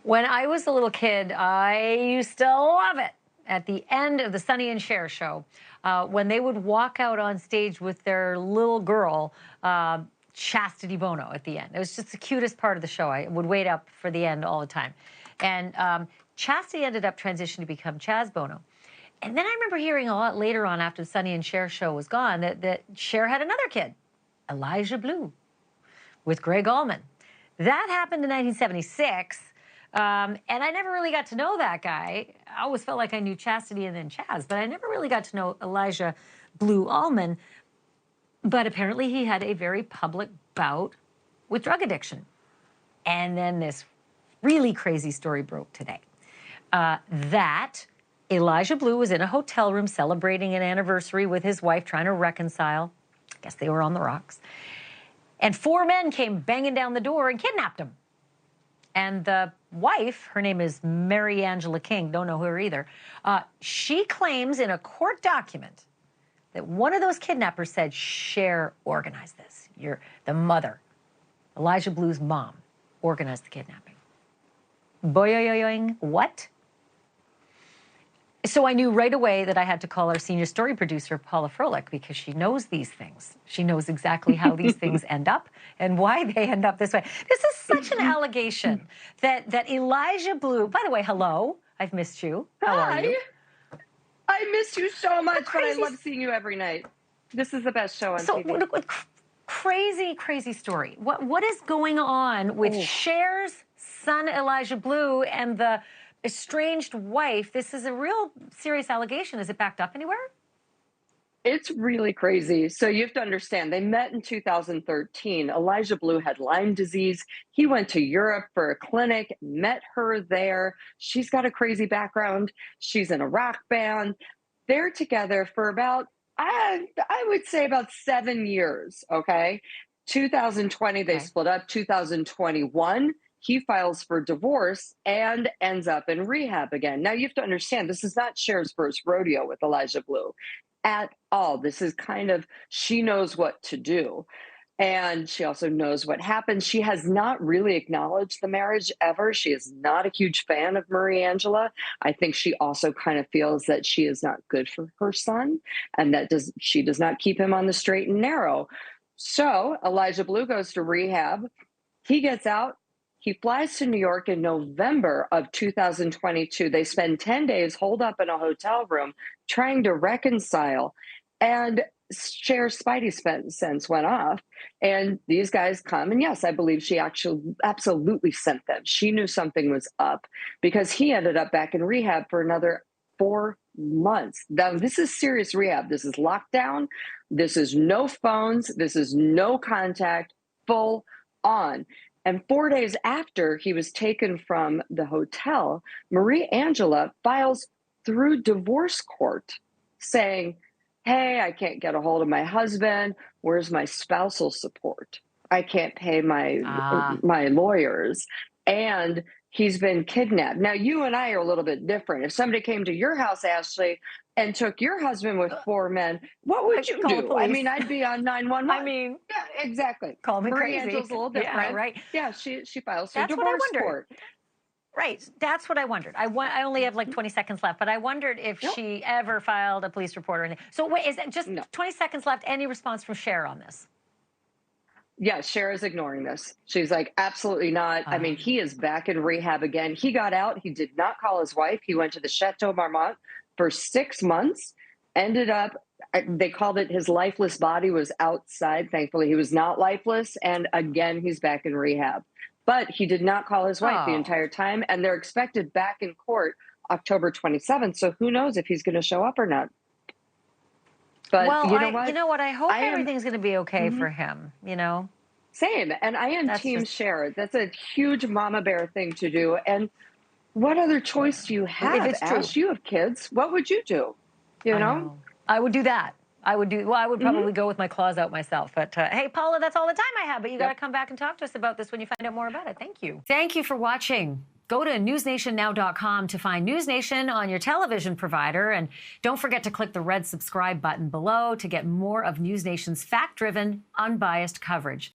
When I was a little kid, I used to love it at the end of the Sonny and Cher show when they would walk out on stage with their little girl, Chastity Bono, at the end. It was just the cutest part of the show. I would wait up for the end all the time. And Chastity ended up transitioning to become Chaz Bono. And then I remember hearing a lot later on, after the Sonny and Cher show was gone, that Cher had another kid, Elijah Blue, with Gregg Allman. That happened in 1976. And I never really got to know that guy. I always felt like I knew Chastity and then Chaz, but I never really got to know Elijah Blue Allman. But apparently he had a very public bout with drug addiction. And then this really crazy story broke today. That Elijah Blue was in a hotel room celebrating an anniversary with his wife, trying to reconcile. I guess they were on the rocks. And 4 men came banging down the door and kidnapped him. And the wife, her name is Mary Angela King, don't know her either, she claims in a court document that one of those kidnappers said, Cher organized this. The mother, Elijah Blue's mom, organized the kidnapping. Boing, what? So I knew right away that I had to call our senior story producer, Paula Froelich, because she knows these things. She knows exactly how these things end up and why they end up this way. This is such an allegation that Elijah Blue, by the way, hello, I've missed you. How are you? I miss you so much, but I love seeing you every night. This is the best show on TV. So, crazy story. What is going on with Cher's son, Elijah Blue, and the estranged wife? This is a real serious allegation. Is it backed up anywhere? It's really crazy. So you have to understand, they met in 2013. Elijah Blue had Lyme disease. He went to Europe for a clinic, met her there. She's got a crazy background. She's in a rock band. They're together for about, I would say about 7 years, okay? 2020, they split up. 2021, he files for divorce and ends up in rehab again. Now, you have to understand, this is not Cher's first rodeo with Elijah Blue at all. This is kind of, she knows what to do. And she also knows what happened. She has not really acknowledged the marriage ever. She is not a huge fan of Marie Angela. I think she also kind of feels that she is not good for her son and that she does not keep him on the straight and narrow. So Elijah Blue goes to rehab. He gets out. He flies to New York in November of 2022. They spend 10 days holed up in a hotel room trying to reconcile. And Cher's spidey sense went off. And these guys come. And yes, I believe she actually absolutely sent them. She knew something was up because he ended up back in rehab for another 4 months. Now, this is serious rehab. This is lockdown. This is no phones. This is no contact, full on. And 4 days after he was taken from the hotel, Marie Angela files through divorce court saying, hey, I can't get a hold of my husband. Where's my spousal support? I can't pay my lawyers. And he's been kidnapped. Now, you and I are a little bit different. If somebody came to your house, Ashleigh, and took your husband with 4 men, what would you do? I mean, I'd be on 911. I mean, yeah, exactly. Call me Marie crazy. Angela's a little different. Yeah, right. Yeah, she files for divorce court. Right. That's what I wondered. I only have like 20 seconds left, but I wondered if she ever filed a police report or anything. So wait, is it just 20 seconds left? Any response from Cher on this? Yeah, Cher is ignoring this. She's like, absolutely not. I mean, he is back in rehab again. He got out. He did not call his wife. He went to the Chateau Marmont for 6 months, ended up, they called it his lifeless body was outside. Thankfully, he was not lifeless. And again, he's back in rehab. But he did not call his wife the entire time. And they're expected back in court October 27th. So who knows if he's going to show up or not. But well, you know what? I hope everything's going to be okay for him, you know? Same. And I am team Cher. That's a huge mama bear thing to do. And what other choice do you have? If it's Ash, you have kids. What would you do? You know? I would do that. I would probably go with my claws out myself. But hey, Paula, that's all the time I have. But you got to come back and talk to us about this when you find out more about it. Thank you. Thank you for watching. Go to newsnationnow.com to find NewsNation on your television provider. And don't forget to click the red subscribe button below to get more of NewsNation's fact-driven, unbiased coverage.